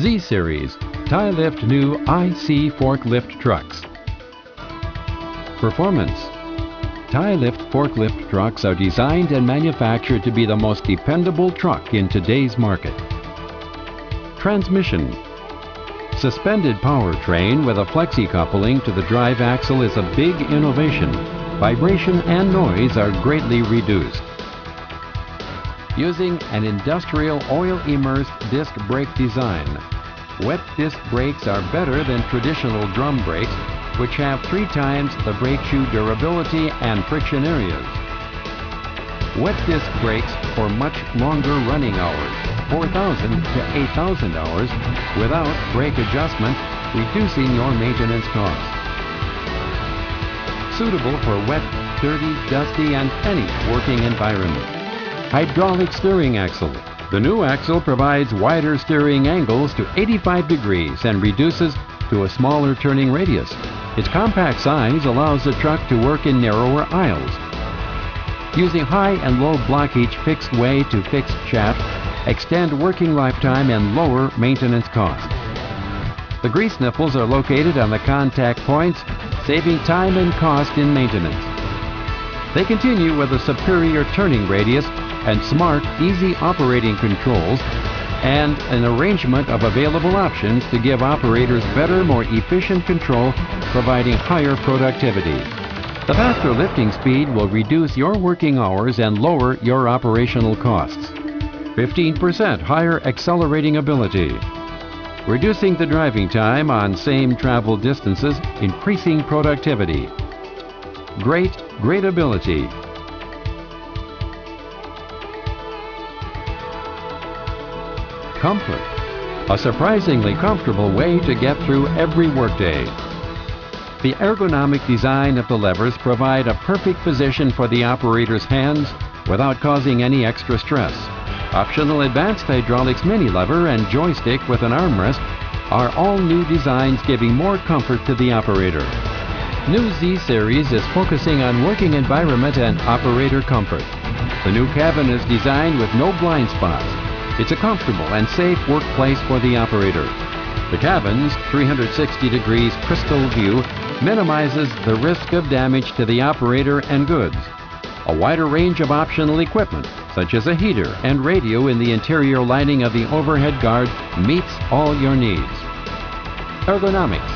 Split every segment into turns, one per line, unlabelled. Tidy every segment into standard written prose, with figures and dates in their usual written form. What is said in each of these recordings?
Z-Series.Tailift New I.C forklift trucks. Performance. Tailift forklift trucks are designed and manufactured to be the most dependable truck in today's market. Transmission. Suspended powertrain with a flexi coupling to the drive axle is a big innovation. Vibration and noise are greatly reduced. Using an industrial oil-immersed disc brake design. Wet disc brakes are better than traditional drum brakes, which have 3 times the brake shoe durability and friction areas. Wet disc brakes for much longer running hours, 4,000 to 8,000 hours, without brake adjustment, reducing your maintenance costs. Suitable for wet, dirty, dusty, and any working environment. Hydraulic steering axle. The new axle provides wider steering angles to 85 degrees and reduces to a smaller turning radius. Its compact size allows the truck to work in narrower aisles. Using high and low blockage fixed way to fixed shaft, extend working lifetime and lower maintenance cost. The grease nipples are located on the contact points, saving time and cost in maintenance. They continue with a superior turning radius and smart, easy operating controls, and an arrangement of available options to give operators better, more efficient control, providing higher productivity. The faster lifting speed will reduce your working hours and lower your operational costs. 15% higher accelerating ability. Reducing the driving time on same travel distances, increasing productivity. Great ability. Comfort. A surprisingly comfortable way to get through every workday. The ergonomic design of the levers provide a perfect position for the operator's hands without causing any extra stress. Optional advanced hydraulics mini lever and joystick with an armrest are all new designs giving more comfort to the operator. New Z-Series is focusing on working environment and operator comfort. The new cabin is designed with no blind spots. It's a comfortable and safe workplace for the operator. The cabin's 360 degrees crystal view minimizes the risk of damage to the operator and goods. A wider range of optional equipment, such as a heater and radio in the interior lining of the overhead guard, meets all your needs. Ergonomics.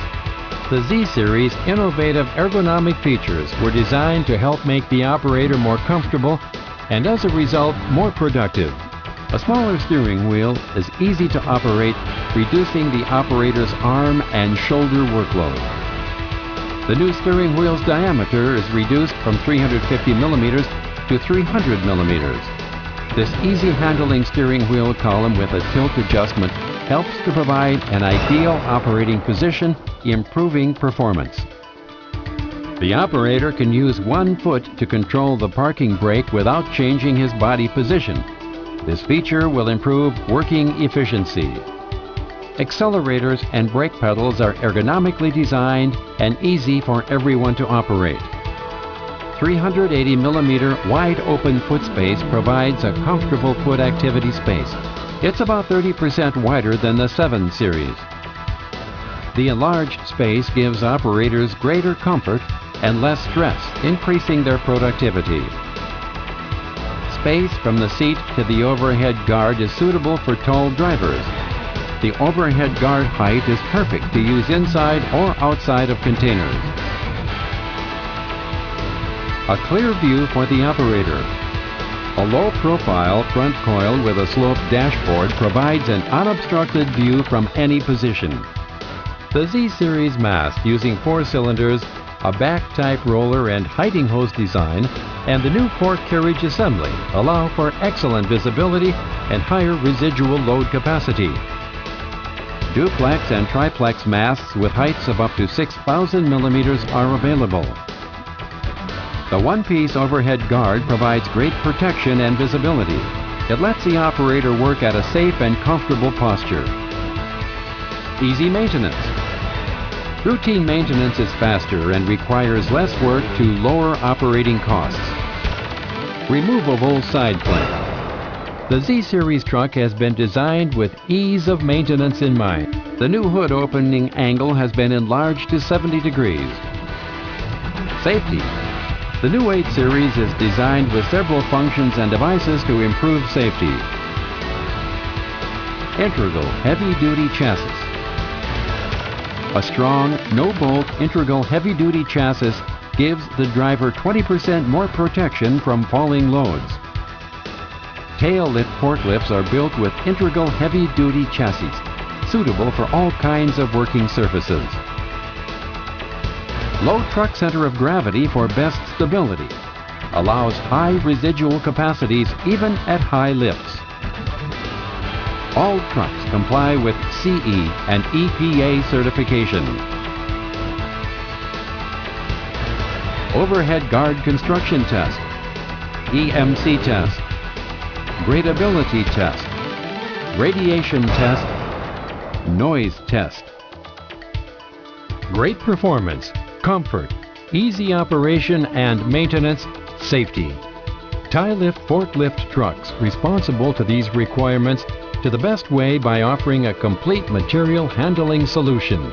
The Z-Series' innovative ergonomic features were designed to help make the operator more comfortable and, as a result, more productive. A smaller steering wheel is easy to operate, reducing the operator's arm and shoulder workload. The new steering wheel's diameter is reduced from 350 millimeters to 300 millimeters. This easy handling steering wheel column with a tilt adjustment helps to provide an ideal operating position, improving performance. The operator can use one foot to control the parking brake without changing his body position. This feature will improve working efficiency. Accelerators and brake pedals are ergonomically designed and easy for everyone to operate. 380 millimeter wide open foot space provides a comfortable foot activity space. It's about 30% wider than the 7 Series. The enlarged space gives operators greater comfort and less stress, increasing their productivity. Space from the seat to the overhead guard is suitable for tall drivers. The overhead guard height is perfect to use inside or outside of containers. A clear view for the operator. A low-profile front coil with a sloped dashboard provides an unobstructed view from any position. The Z-Series mast using 4 cylinders, a back-type roller and hiding hose design, and the new fork carriage assembly allow for excellent visibility and higher residual load capacity. Duplex and triplex masts with heights of up to 6,000 millimeters are available. The one-piece overhead guard provides great protection and visibility. It lets the operator work at a safe and comfortable posture. Easy maintenance. Routine maintenance is faster and requires less work to lower operating costs. Removable side plate. The Z-Series truck has been designed with ease of maintenance in mind. The new hood opening angle has been enlarged to 70 degrees. Safety. The new 8 Series is designed with several functions and devices to improve safety. Integral heavy-duty chassis. A strong, no-bolt integral heavy-duty chassis gives the driver 20% more protection from falling loads. Tailift forklifts are built with integral heavy-duty chassis, suitable for all kinds of working surfaces. Low truck center of gravity for best stability. Allows high residual capacities even at high lifts. All trucks comply with CE and EPA certification. Overhead guard construction test, EMC test, gradability test, radiation test, noise test. Great performance, comfort, easy operation and maintenance, safety. Tailift Forklift Trucks responsible to these requirements to the best way by offering a complete material handling solution.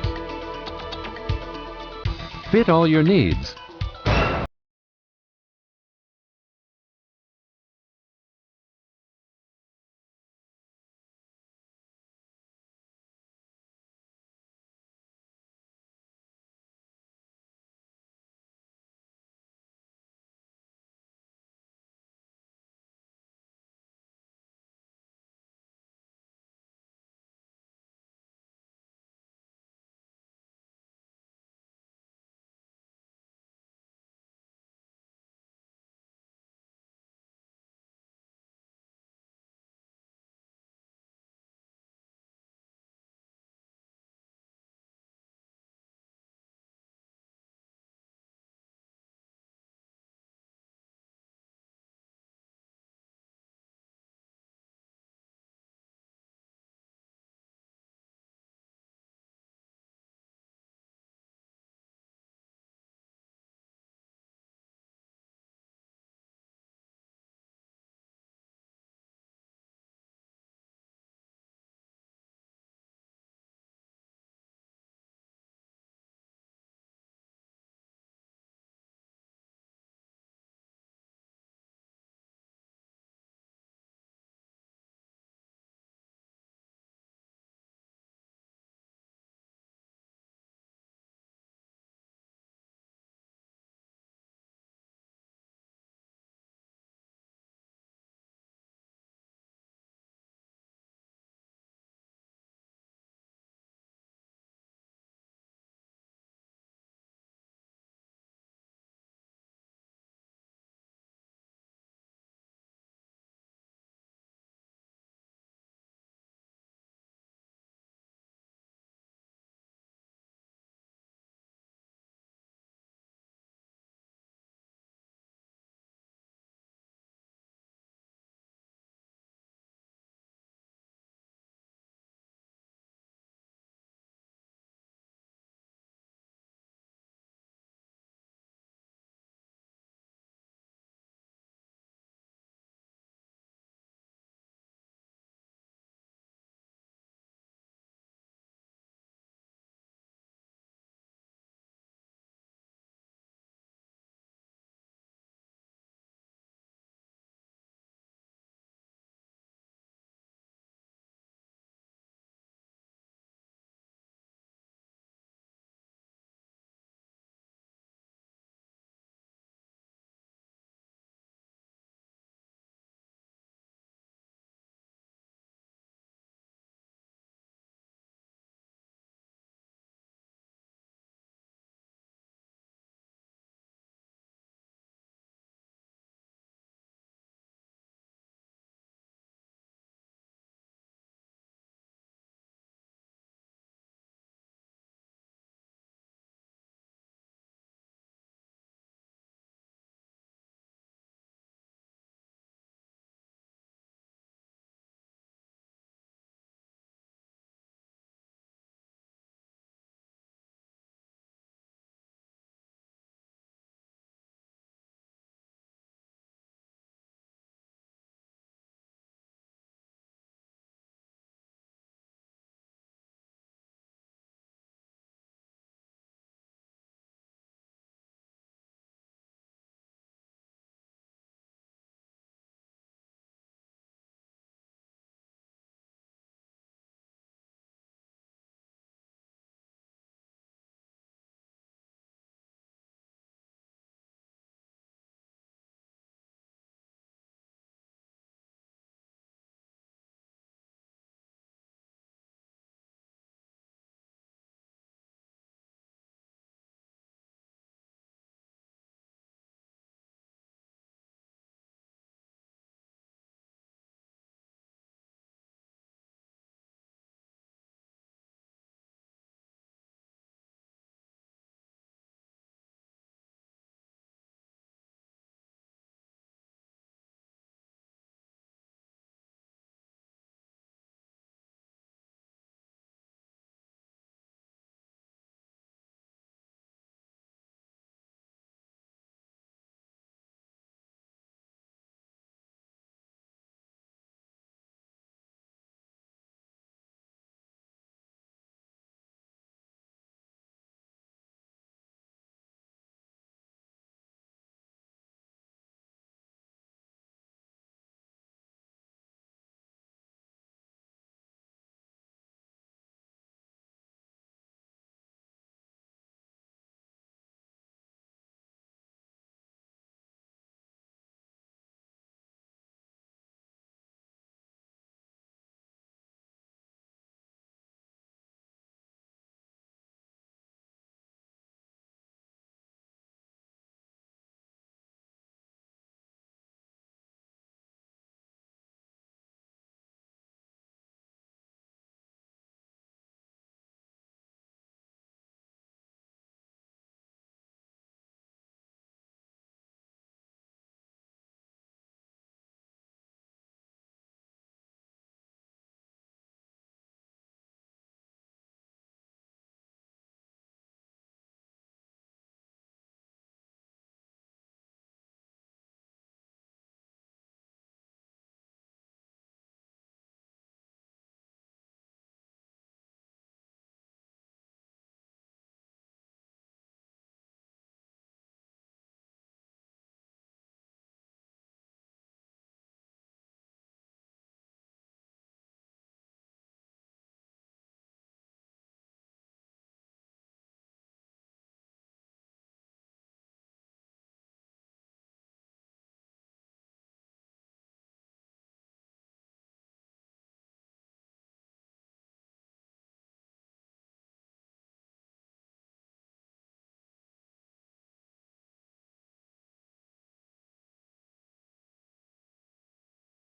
Fit all your needs.